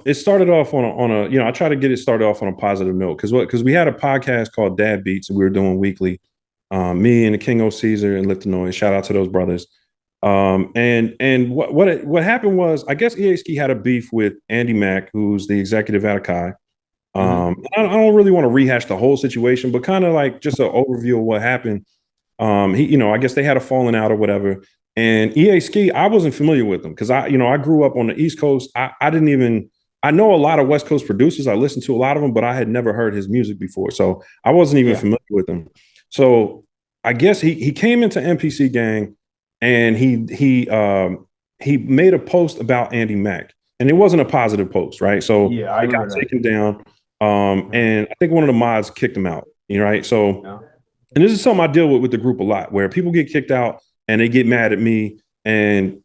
it started off on a I try to get it started off on a positive note because we had a podcast called Dad Beats and we were doing weekly. Me and the King O Caesar and Lift the Noise. Shout out to those brothers. And what happened was I guess EA Ski had a beef with Andy Mack, who's the executive at Akai. I don't really want to rehash the whole situation, but kind of like just an overview of what happened. I guess they had a falling out or whatever. And EA Ski, I wasn't familiar with them because I grew up on the East Coast. I didn't even I know a lot of West Coast producers. I listened to a lot of them, but I had never heard his music before, so I wasn't even familiar with him. So I guess he came into MPC Gang, and he made a post about Andy Mack, and it wasn't a positive post, right? So Yeah, I it got remember that. taken down, and I think one of the mods kicked him out. Right? So, Yeah. and this is something I deal with the group a lot, where people get kicked out and they get mad at me, and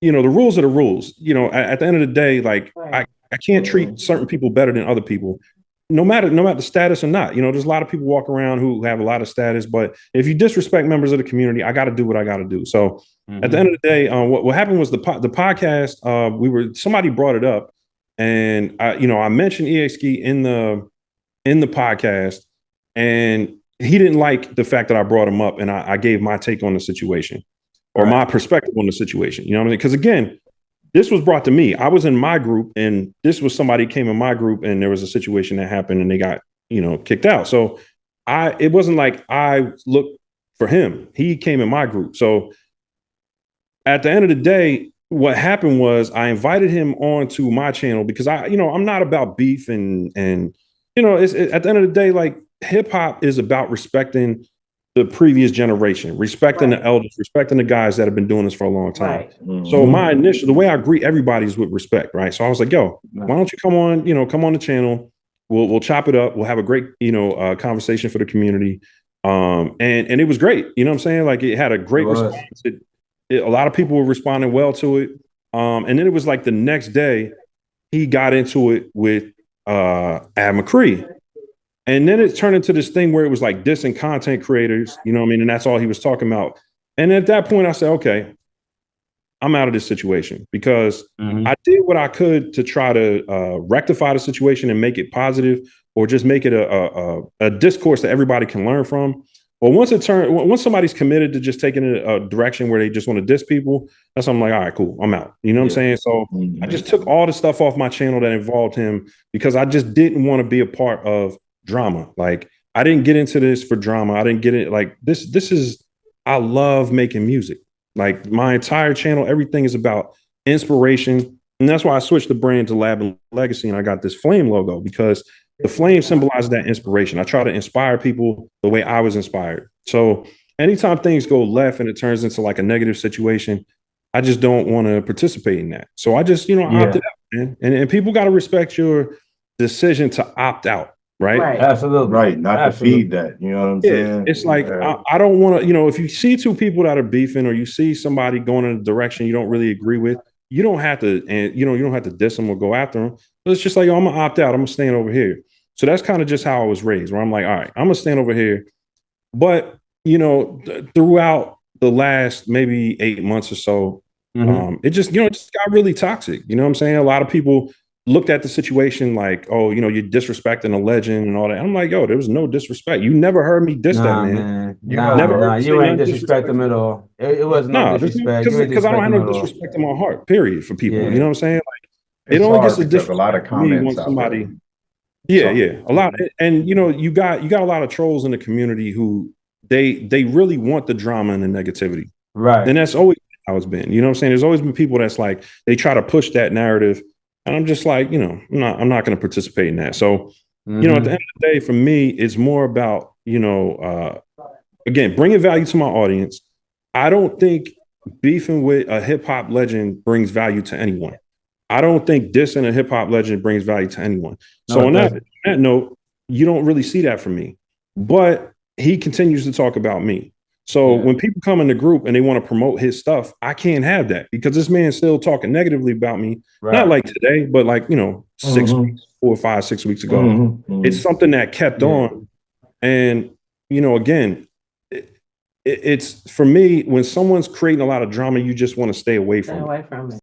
the rules are the rules. At the end of the day, like I can't treat certain people better than other people, no matter the status or not. There's a lot of people walk around who have a lot of status, but if you disrespect members of the community, I got to do what I got to do. So at the end of the day, what happened was the podcast. Somebody brought it up, and I mentioned EXK in the podcast, and he didn't like the fact that I brought him up, and I gave my take on the situation or my perspective on the situation. You know what I mean? Because again, this was brought to me. I was in my group, and this was somebody came in my group, and there was a situation that happened, and they got kicked out. So it wasn't like I looked for him. He came in my group. So at the end of the day, what happened was I invited him onto my channel because I'm not about beef and at the end of the day, like hip hop is about respecting the previous generation, respecting the elders, respecting the guys that have been doing this for a long time. So the way I greet everybody is with respect, right? So I was like, yo, why don't you come on the channel? We'll chop it up. We'll have a great, conversation for the community. And it was great. You know what I'm saying? Like it had a great response. A lot of people were responding well to it. And then it was like the next day, he got into it with Ad McCree. And then it turned into this thing where it was like dissing content creators, you know what I mean? And that's all he was talking about. And at that point, I said, okay, I'm out of this situation because I did what I could to try to rectify the situation and make it positive, or just make it a discourse that everybody can learn from. But once somebody's committed to just taking a direction where they just want to diss people, that's when I'm like, all right, cool, I'm out. You know what I'm saying? So I just took all the stuff off my channel that involved him because I just didn't want to be a part of drama. Like I didn't get into this for drama. I didn't get it like this. I love making music. Like my entire channel, everything is about inspiration. And that's why I switched the brand to Lab and Legacy, and I got this flame logo because the flame symbolizes that inspiration. I try to inspire people the way I was inspired. So anytime things go left and it turns into like a negative situation, I just don't want to participate in that. So I just, opted out, man. And people got to respect your decision to opt out. Right. Absolutely. Right. Not to feed that. You know what I'm saying? It's like, I don't want to, if you see two people that are beefing or you see somebody going in a direction you don't really agree with, you don't have to, and you don't have to diss them or go after them. But it's just like, I'm going to opt out. I'm going to stand over here. So that's kind of just how I was raised, where I'm like, all right, I'm going to stand over here. But, throughout the last maybe 8 months or so, it just got really toxic. You know what I'm saying? A lot of people looked at the situation like, oh, you're disrespecting a legend and all that. I'm like, yo, there was no disrespect. You never heard me diss that man. You ain't disrespect him at all. It was no disrespect. Because I don't have no disrespect in my heart, period, for people. You know what I'm saying? Like, it only gets the disrespect. A lot of comments when somebody. A lot. And you got a lot of trolls in the community who they really want the drama and the negativity. Right. And that's always how it's been. You know what I'm saying? There's always been people that's like, they try to push that narrative. And I'm just like, I'm not going to participate in that. So, at the end of the day, for me, it's more about, again, bringing value to my audience. I don't think beefing with a hip hop legend brings value to anyone. I don't think dissing a hip hop legend brings value to anyone. So on that note, you don't really see that from me. But he continues to talk about me. So when people come in the group and they want to promote his stuff, I can't have that because this man's still talking negatively about me. Right. Not like today, but like, 6 weeks, 4 or 5, 6 weeks ago. It's something that kept on. And, again, it's for me, when someone's creating a lot of drama, you just want to stay away from it.